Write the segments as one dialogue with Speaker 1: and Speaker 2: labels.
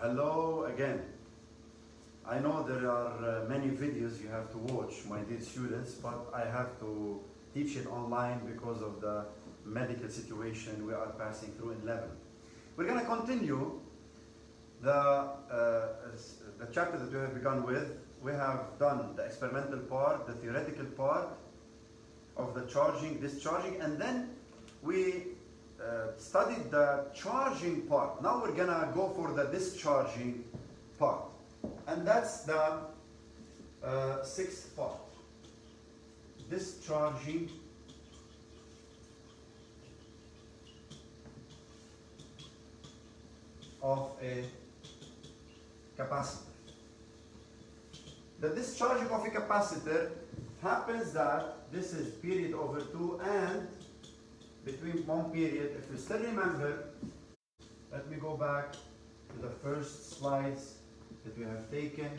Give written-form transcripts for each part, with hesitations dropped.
Speaker 1: Hello again. I know there are many videos you have to watch, my dear students, but I have to teach it online because of the medical situation we are passing through in level. We're going to continue the chapter that we have begun with. We have done the experimental part, the theoretical part of the charging, discharging, and then we studied the charging part. Now we're gonna go for the discharging part, and that's the sixth part. Discharging of a capacitor. The discharging of a capacitor happens that this is period over 2, and between one period, if you still remember, let me go back to the first slides that we have taken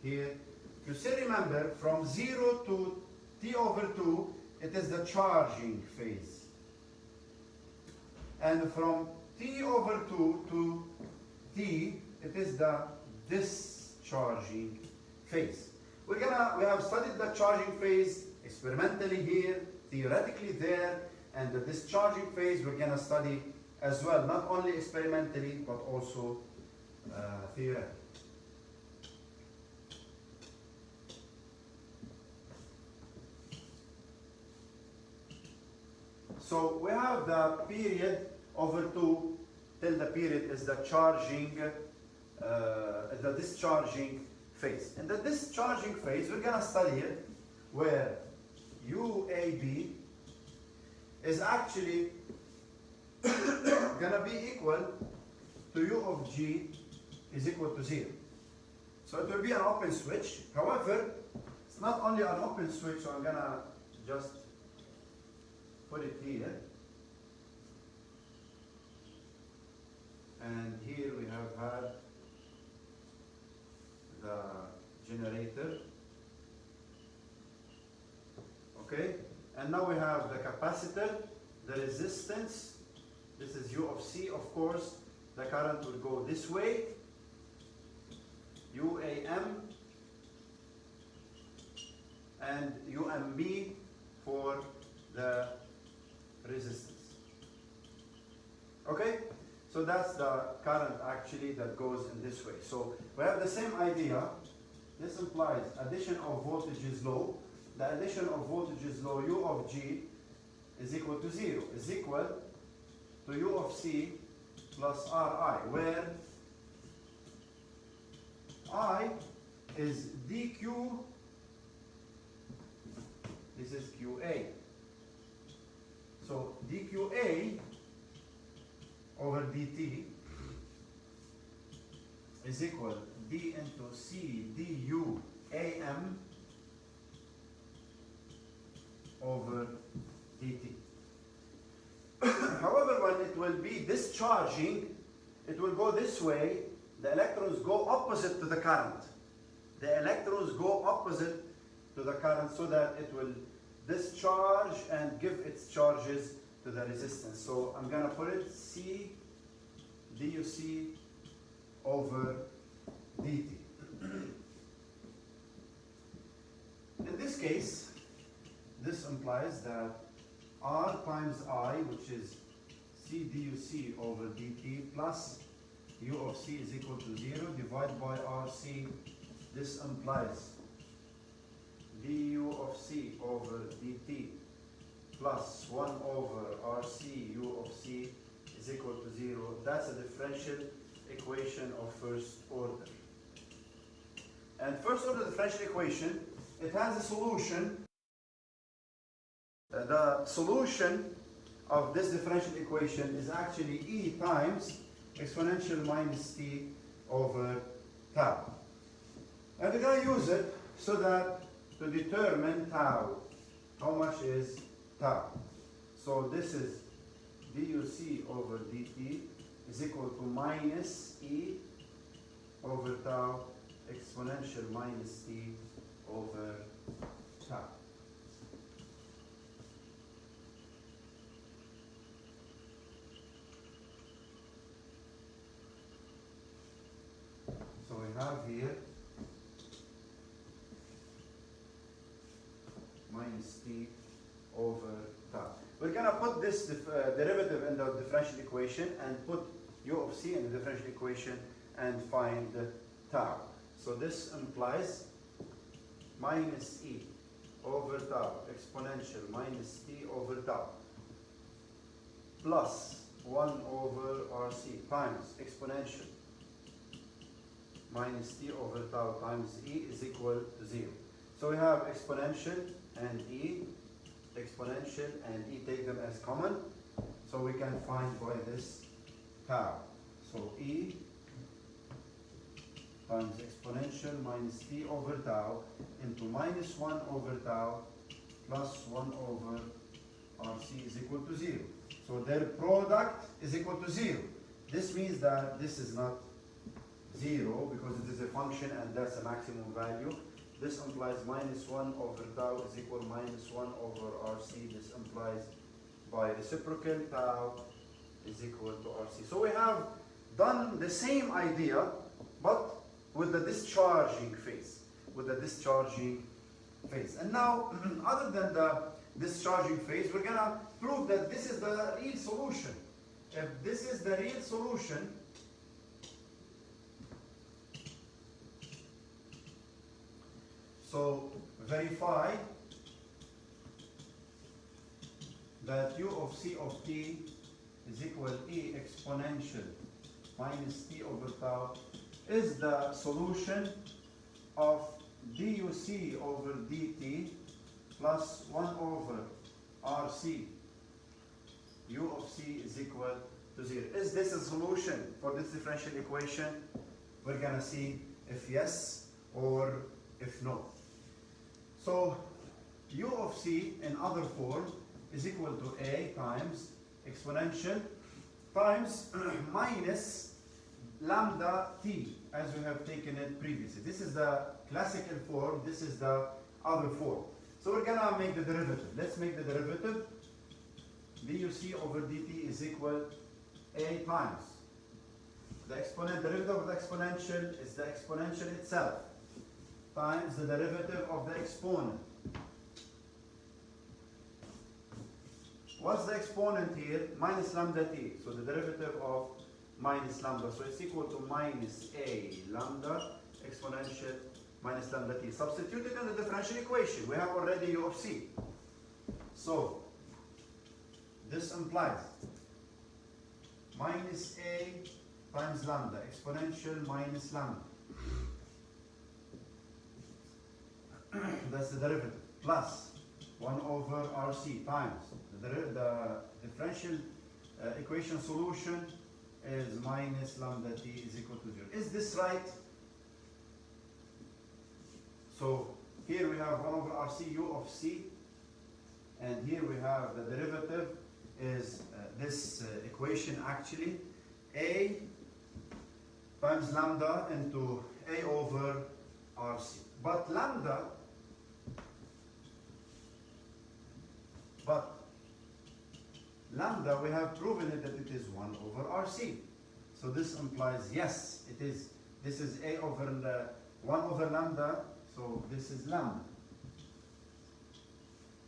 Speaker 1: here. If you still remember, from 0 to t over 2, it is the charging phase. And from t over 2 to t, it is the discharging phase. We have studied the charging phase experimentally here, theoretically there, and the discharging phase we're going to study as well, not only experimentally but also theoretically. So we have the period over 2 till the period is the charging, the discharging phase. In the discharging phase, we're going to study it where UAB is actually going to be equal to U of G is equal to 0. So it will be an open switch. However, it's not only an open switch, so I'm going to just put it here. And here we have had the generator. Okay, and now we have the capacitor, the resistance. This is U of C, of course. The current will go this way, UAM, and UMB for the resistance. Okay, so that's the current actually that goes in this way. So we have the same idea. This implies addition of voltage is low. The addition of voltage is low, U of G is equal to 0, is equal to U of C plus Ri, where I is dQ, this is QA. So dQA over dt is equal d into C du AM over dt. However, when it will be discharging, it will go this way. The electrons go opposite to the current. The electrons go opposite to the current so that it will discharge and give its charges to the resistance. So I'm going to put it C duc over dt. In this case, this implies that R times I, which is C duc over dt plus U of C is equal to 0 divided by RC. This implies du of C over dt plus 1 over RC U of C is equal to 0. That's a differential equation of first order. And first order differential equation, it has a solution. The solution of this differential equation is actually E times exponential minus t over tau. And we're going to use it so that to determine tau, how much is tau. So this is duc over dt is equal to minus E over tau exponential minus t over tau. have here minus t over tau. We're going to put this derivative in the differential equation and put u of c in the differential equation and find tau. So this implies minus e over tau exponential minus t over tau plus 1 over rc times exponential minus t over tau times e is equal to 0. So we have exponential and e take them as common. So we can find by this tau. So e times exponential minus t over tau into minus 1 over tau plus 1 over rc is equal to 0. So their product is equal to 0. This means that this is not 0 because it is a function and that's a maximum value. This implies minus 1 over tau is equal minus 1 over rc. This implies by reciprocal tau is equal to rc. So we have done the same idea but with the discharging phase. And now, other than the discharging phase, we're going to prove that this is the real solution. If this is the real solution, so verify that u of c of t is equal e exponential minus t over tau is the solution of duc over dt plus 1 over rc. U of c is equal to 0. Is this a solution for this differential equation? We're going to see if yes or if no. So u of c in other form is equal to a times exponential times minus lambda t as we have taken it previously. This is the classical form, this is the other form. So we're gonna make the derivative. Let's make the derivative. duc over dt is equal a times the derivative of the exponential is the exponential itself times the derivative of the exponent. What's the exponent here? Minus lambda t. So the derivative of minus lambda. So it's equal to minus a lambda exponential minus lambda t. Substituted in the differential equation. We have already u of c. So this implies minus a times lambda exponential minus lambda. That's the derivative. Plus 1 over rc times the differential equation solution is minus lambda t is equal to 0. Is this right? So here we have 1 over rc u of c, and here we have the derivative is this equation actually, a times lambda into a over rc. But lambda we have proven it that it is 1 over rc. So this implies yes, it is. This is a over 1 over lambda. So this is lambda.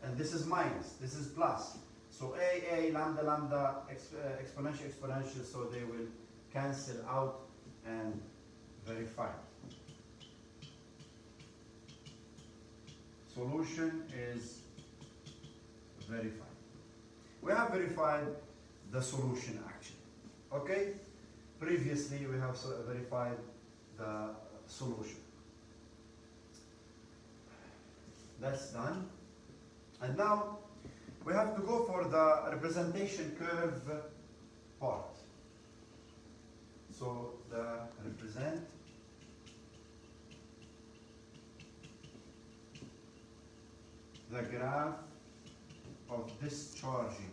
Speaker 1: And this is minus. This is plus. So a lambda lambda exponential. So they will cancel out and verify. Solution is verified. We have verified the solution actually. Okay? Previously we have verified the solution. That's done. And now we have to go for the representation curve part. So the represent the graph of discharging.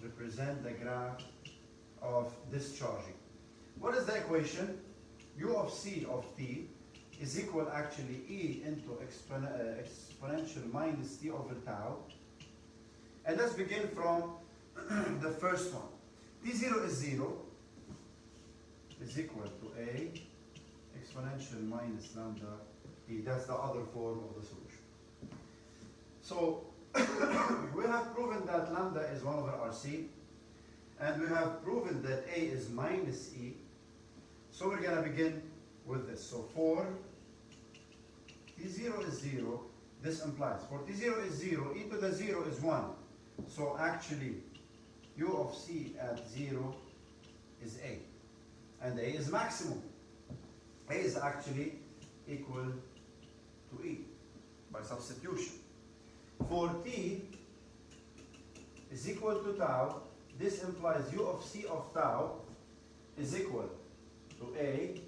Speaker 1: Represent the graph of discharging. What is the equation? U of c of t is equal actually e into exponential minus t over tau. And let's begin from the first one. T0 is 0. is equal to A exponential minus lambda E. That's the other form of the solution. So we have proven that lambda is 1 over RC, and we have proven that A is minus E. So we're going to begin with this. So for T0 is 0, this implies for T0 is 0, e to the 0 is 1. So actually, U of C at 0 is A. And A is maximum. A is actually equal to E by substitution. For T is equal to tau, this implies U of C of tau is equal to A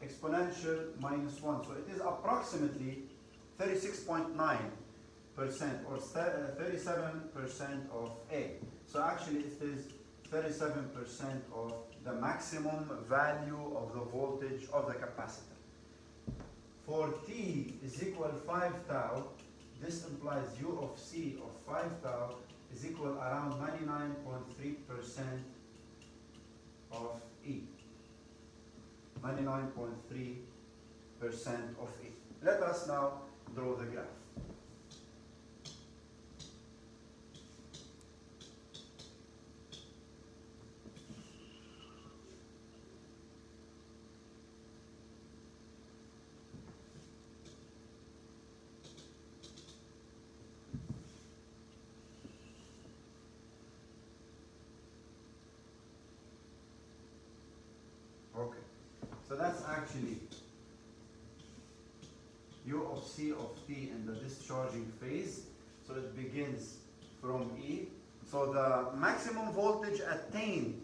Speaker 1: exponential minus 1. So it is approximately 36.9% or 37% of A. So actually it is 37% of the maximum value of the voltage of the capacitor. For T is equal 5 tau, this implies U of C of 5 tau is equal around 99.3% of E. 99.3% of E. Let us now draw the graph. Okay, so that's actually U of C of T in the discharging phase. So it begins from E. So the maximum voltage attained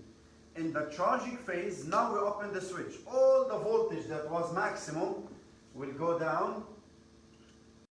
Speaker 1: in the charging phase, now we open the switch. All the voltage that was maximum will go down